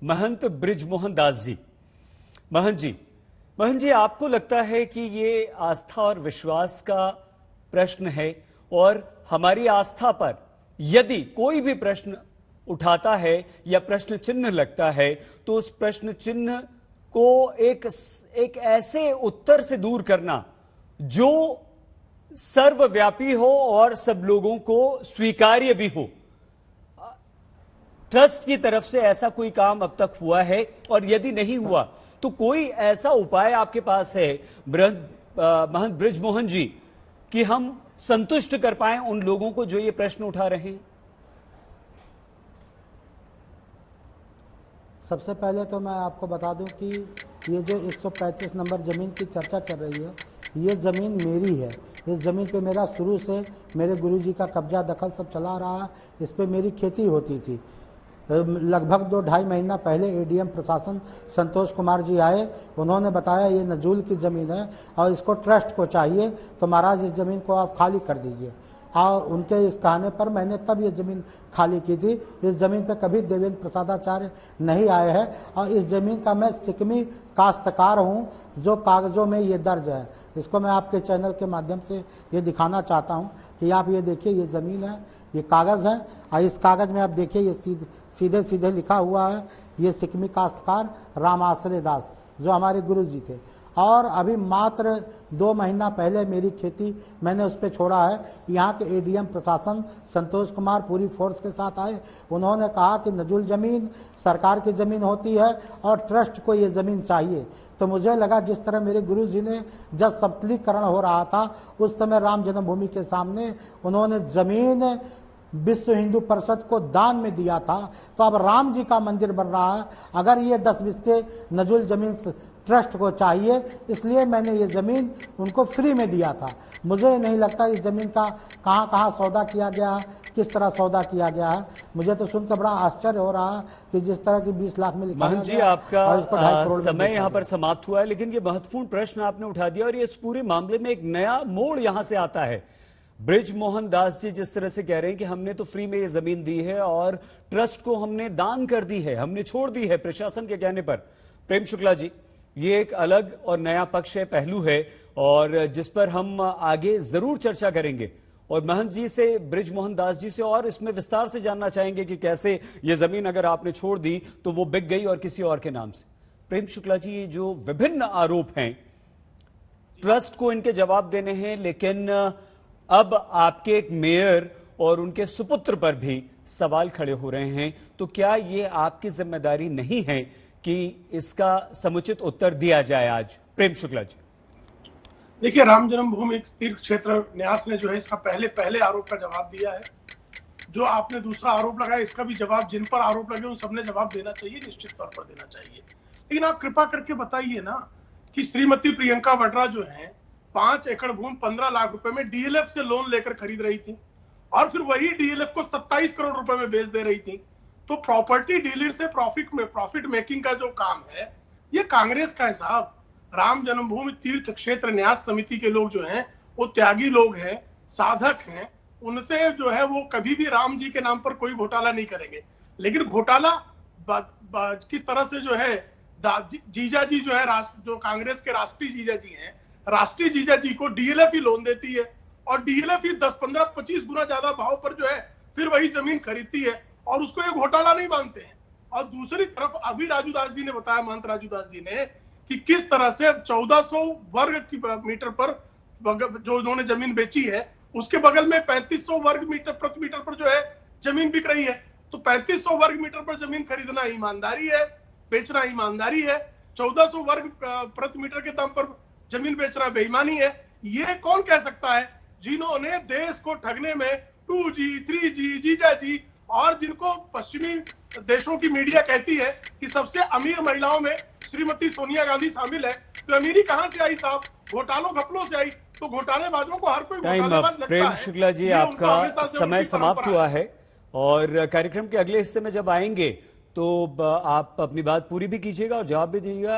महंत बृजमोहन दास जी। महंत जी, आपको लगता है कि ये आस्था और विश्वास का प्रश्न है, और हमारी आस्था पर यदि कोई भी प्रश्न उठाता है या प्रश्न चिन्ह लगता है तो उस प्रश्न चिन्ह को एक ऐसे उत्तर से दूर करना जो सर्वव्यापी हो और सब लोगों को स्वीकार्य भी हो, ट्रस्ट की तरफ से ऐसा कोई काम अब तक हुआ है? और यदि नहीं हुआ तो कोई ऐसा उपाय आपके पास है महंत बृजमोहन जी कि हम संतुष्ट कर पाएं उन लोगों को जो ये प्रश्न उठा रहे हैं? सबसे पहले तो मैं आपको बता दूं कि ये जो 135 नंबर ज़मीन की चर्चा चल रही है, ये ज़मीन मेरी है। इस ज़मीन पे मेरा शुरू से मेरे गुरुजी का कब्जा दखल सब चला रहा है। इस पे मेरी खेती होती थी। लगभग 2-2.5 महीना पहले एडीएम प्रशासन संतोष कुमार जी आए। उन्होंने बताया ये नजूल की ज़मीन है और इसको ट्रस्ट को चाहिए, तो महाराज इस ज़मीन को आप खाली कर दीजिए। और उनके इस कहने पर मैंने तब ये ज़मीन खाली की थी। इस ज़मीन पे कभी देवेंद्र प्रसादाचार्य नहीं आए हैं और इस ज़मीन का मैं सिकमी काश्तकार हूँ, जो कागज़ों में ये दर्ज है। इसको मैं आपके चैनल के माध्यम से ये दिखाना चाहता हूँ कि आप ये देखिए, ये ज़मीन है, ये कागज़ है, और इस कागज़ में आप देखिए ये सीधे सीधे लिखा हुआ है, ये सिकमी काश्तकार राम आश्रय दास जो हमारे गुरु जी थे। और अभी मात्र 2 महीना पहले मेरी खेती मैंने उस पर छोड़ा है। यहाँ के एडीएम प्रशासन संतोष कुमार पूरी फोर्स के साथ आए। उन्होंने कहा कि नजुल ज़मीन सरकार की ज़मीन होती है और ट्रस्ट को ये ज़मीन चाहिए। तो मुझे लगा जिस तरह मेरे गुरु जी ने जब समतलीकरण हो रहा था उस समय राम जन्मभूमि के सामने उन्होंने ज़मीन विश्व हिंदू परिषद को दान में दिया था, तो अब राम जी का मंदिर बन रहा है। अगर ये 10 बिस्से नजुल ज़मीन ट्रस्ट को चाहिए, इसलिए मैंने ये ज़मीन उनको फ्री में दिया था। मुझे नहीं लगता इस ज़मीन का कहाँ सौदा किया गया है, किस तरह सौदा किया गया है। मुझे तो सुनकर बड़ा आश्चर्य हो रहा है कि जिस तरह की 20 लाख में लिखा महंत जी, आपका समय यहाँ पर समाप्त हुआ है, लेकिन ये महत्वपूर्ण प्रश्न आपने उठा दिया और ये इस पूरे मामले में एक नया मोड़ यहाँ से आता है। बृजमोहन दास जी जिस तरह से कह रहे हैं कि हमने तो फ्री में ये जमीन दी है और ट्रस्ट को हमने दान कर दी है, हमने छोड़ दी है प्रशासन के कहने पर। प्रेम शुक्ला जी, ये एक अलग और नया पक्ष है, पहलू है, और जिस पर हम आगे जरूर चर्चा करेंगे। और महंत जी से, बृजमोहन दास जी से और इसमें विस्तार से जानना चाहेंगे कि कैसे ये जमीन अगर आपने छोड़ दी तो वो बिक गई और किसी और के नाम से। प्रेम शुक्ला जी, ये जो विभिन्न आरोप हैं, ट्रस्ट को इनके जवाब देने हैं, लेकिन अब आपके एक मेयर और उनके सुपुत्र पर भी सवाल खड़े हो रहे हैं, तो क्या ये आपकी जिम्मेदारी नहीं है कि इसका समुचित उत्तर दिया जाए आज? प्रेम शुक्ला जी, देखिए, राम जन्मभूमि तीर्थ क्षेत्र न्यास ने जो है इसका पहले आरोप का जवाब दिया है। जो आपने दूसरा आरोप लगाया, इसका भी जवाब, जिन पर आरोप लगे उन सबने जवाब देना चाहिए, निश्चित तौर पर देना चाहिए। लेकिन आप कृपा करके बताइए ना कि श्रीमती प्रियंका वाड्रा जो है 5 एकड़ भूमि 15 लाख रुपए में डीएलएफ से लोन लेकर खरीद रही थी और फिर वही डीएलएफ को 27 करोड़ रुपए में बेच दे रही थी। तो प्रॉपर्टी डीलिंग से प्रॉफिट मेकिंग का जो काम है, ये कांग्रेस का है साहब। राम जन्मभूमि तीर्थ क्षेत्र न्यास समिति के लोग जो हैं वो त्यागी लोग हैं, साधक हैं। उनसे जो है वो कभी भी राम जी के नाम पर कोई घोटाला नहीं करेंगे। लेकिन घोटाला किस तरह से जो है जीजा जी जो है, जो कांग्रेस के राष्ट्रीय जीजा जी हैं, राष्ट्रीय जीजा जी को डीएलएफ ही लोन देती है और डीएलएफ ही 10, 15, 25 गुना ज्यादा भाव पर जो है फिर वही जमीन खरीदती है और उसको ये घोटाला नहीं मानते हैं। और दूसरी तरफ अभी राजू दास जी ने बताया, महंत राजू दास जी ने, कि किस तरह से 1400 वर्ग मीटर पर जो उन्होंने जमीन बेची है, उसके बगल में 3500 वर्ग मीटर प्रति मीटर पर जो है जमीन बिक रही है। तो 3500 वर्ग मीटर पर जमीन खरीदना ईमानदारी है, बेचना ईमानदारी है। 1400 वर्ग प्रति मीटर के दाम पर जमीन बेचना बेईमानी है। ये कौन कह सकता है जिन्होंने देश को ठगने में 2G, 3G, जीजा जी और जिनको पश्चिमी देशों की मीडिया कहती है कि सबसे अमीर महिलाओं में श्रीमती सोनिया गांधी शामिल है, तो अमीरी कहां से आई साहब? घोटालों घपलों से आई। तो घोटालेबाजों को हर कोई घोटालेबाज लगता है। प्रेम शुक्ला जी, आपका समय समाप्त हुआ है और कार्यक्रम के अगले हिस्से में जब आएंगे तो आप अपनी बात पूरी भी कीजिएगा और जवाब भी दीजिएगा।